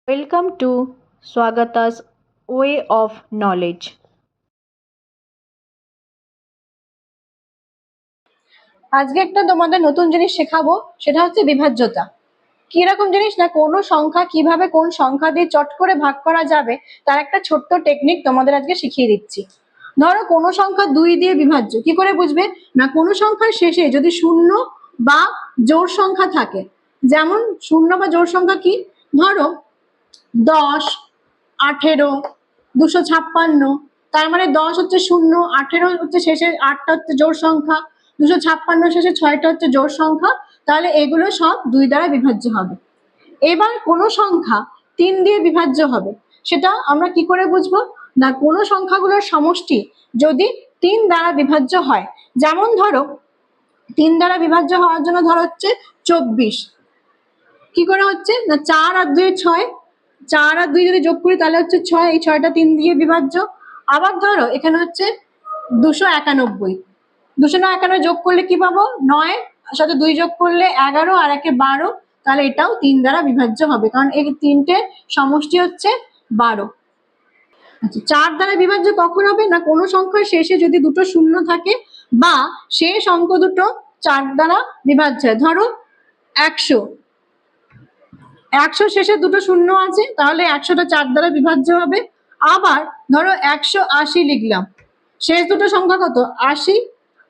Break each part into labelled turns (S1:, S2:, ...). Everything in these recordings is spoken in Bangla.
S1: Welcome to Swagata's Way of Knowledge.
S2: আজকে একটা তোমাদের নতুন জিনিস শেখাবো, সেটা হচ্ছে বিভাজ্যতা। কিরকম জিনিস না, কোনো সংখ্যা কিভাবে কোন সংখ্যা দিয়ে চট করে ভাগ করা যাবে তার একটা ছোট্ট টেকনিক তোমাদের আজকে শিখিয়ে দিচ্ছি। ধরো কোনো সংখ্যা 2 দিয়ে বিভাজ্য, কি করে বুঝবে না, কোনো সংখ্যার শেষে যদি শূন্য বা জোড় সংখ্যা থাকে, যেমন শূন্য বা জোড় সংখ্যা কি, ধরো 10, 18, 256, তার মানে 10 হচ্ছে শূন্য, 18 হচ্ছে শেষে, 8টা হচ্ছে জোড় সংখ্যা, 256 শেষে 6টা হচ্ছে জোড় সংখ্যা, তাহলে এগুলো সব 2 দ্বারা বিভাজ্য হবে। এবার কোনো সংখ্যা 3 দিয়ে বিভাজ্য হবে, সেটা আমরা কি করে বুঝবো না, কোনো সংখ্যাগুলোর সমষ্টি যদি 3 দ্বারা বিভাজ্য হয়, যেমন ধরো 3 দ্বারা বিভাজ্য হওয়ার জন্য ধরো হচ্ছে 24, কি করে হচ্ছে না, 4 আর 2 6, 4 আর 2 যদি যোগ করি তাহলে হচ্ছে 6, এই 6টা 3 দিয়ে বিভাজ্য। আবার ধরো এখানে হচ্ছে 291, 291 যোগ করলে কি পাবো, 9 সাথে 2 যোগ করলে 11 আর 1 12, তাহলে এটাও 3 দ্বারা বিভাজ্য হবে, কারণ এই তিনটে সমষ্টি হচ্ছে 12। আচ্ছা, 4 দ্বারা বিভাজ্য কখন হবে না, কোনো সংখ্যার শেষে যদি দুটো শূন্য থাকে বা শেষ অঙ্ক দুটো 4 দ্বারা বিভাজ্য হয়। ধরো 100 শেষে দুটো শূন্য আছে, তাহলে 100টা 4 দ্বারা বিভাজ্য হবে। আবার ধরো 180 লিখলাম, শেষ দুটো সংখ্যা কত, 80,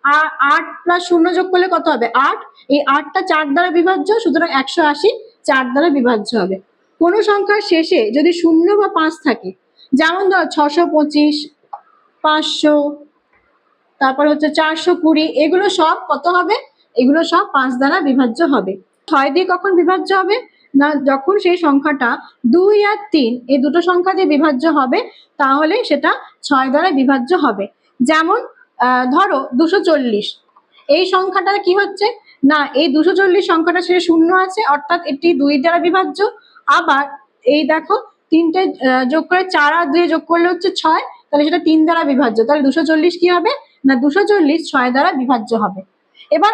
S2: আর 8 প্লাস 0 যোগ করলে কত হবে, 8, এই 8টা 4 দ্বারা বিভাজ্য, সুতরাং 180 4 দ্বারা বিভাজ্য হবে। কোনো সংখ্যার শেষে যদি 0 বা 5 থাকে, যেমন ধরো 625, 500, তারপর হচ্ছে 420, এগুলো সব কত হবে, এগুলো সব 5 দ্বারা বিভাজ্য হবে। 6 দিয়ে কখন বিভাজ্য হবে না, যখন সেই সংখ্যাটা 2 আর 3 এই দুটো সংখ্যা দিয়ে বিভাজ্য হবে, তাহলে সেটা 6 দ্বারা বিভাজ্য হবে। যেমন ধরো 240, এই সংখ্যাটা কি হচ্ছে না, এই 240 সংখ্যাটা শেষে শূন্য আছে, অর্থাৎ এটি 2 দ্বারা বিভাজ্য। আবার এই দেখো তিনটে যোগ করে 4 আর 2 যোগ করলে হচ্ছে 6, তাহলে সেটা 3 দ্বারা বিভাজ্য, তাহলে 240 কি হবে না, 240 6 দ্বারা বিভাজ্য হবে। এবার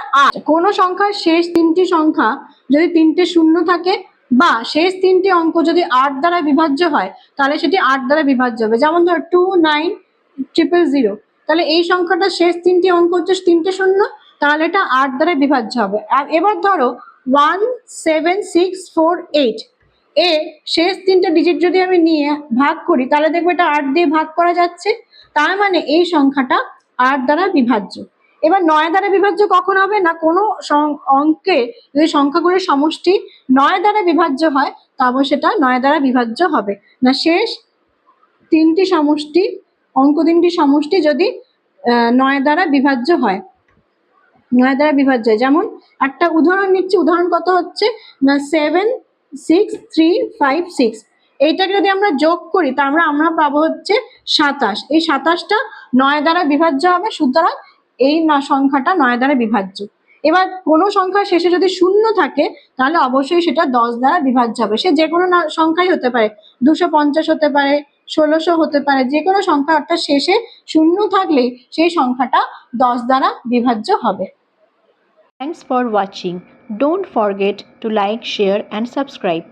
S2: কোনো সংখ্যার শেষ 3টি সংখ্যা যদি 3টে শূন্য থাকে বা শেষ 3টে অঙ্ক যদি 8 দ্বারা বিভাজ্য হয়, তাহলে সেটি 8 দ্বারা বিভাজ্য হবে। যেমন ধর 29000, তাহলে এই সংখ্যাটা শেষ 3টি অঙ্ক হচ্ছে 3টে শূন্য, তাহলে এটা 8 দ্বারা বিভাজ্য হবে। আর এবার ধরো 17648, এ শেষ 3টে ডিজিট যদি আমি নিয়ে ভাগ করি, তাহলে দেখবো এটা 8 দিয়ে ভাগ করা যাচ্ছে, তার মানে এই সংখ্যাটা 8 দ্বারা বিভাজ্য। এবার 9 দ্বারা বিভাজ্য কখন হবে না, কোনো অঙ্কে যদি সংখ্যাগুলোর সমষ্টি 9 দ্বারা বিভাজ্য হয়, তবে সেটা 9 দ্বারা বিভাজ্য হবে না, শেষ 3টি সমষ্টি, অঙ্ক 3টি সমষ্টি যদি 9 দ্বারা বিভাজ্য হয়, 9 দ্বারা বিভাজ্য হয়। যেমন একটা উদাহরণ নিচ্ছি, উদাহরণ কত হচ্ছে না 76356, এইটাকে যদি আমরা যোগ করি তা আমরা পাবো হচ্ছে 27, এই 27টা 9 দ্বারা বিভাজ্য হবে, সুতরাং এই সংখ্যাটা 9 দ্বারা বিভাজ্য। এবার কোনো সংখ্যার শেষে যদি শূন্য থাকে, তাহলে অবশ্যই সেটা 10 দ্বারা বিভাজ্য হবে, সে যে কোনো সংখ্যাই হতে পারে, 250 হতে পারে, 1600 হতে পারে, যে কোনো সংখ্যা, অর্থাৎ শেষে শূন্য থাকলেই সেই সংখ্যাটা 10 দ্বারা বিভাজ্য হবে।
S1: Thanks for watching. Don't forget to like, share, and subscribe.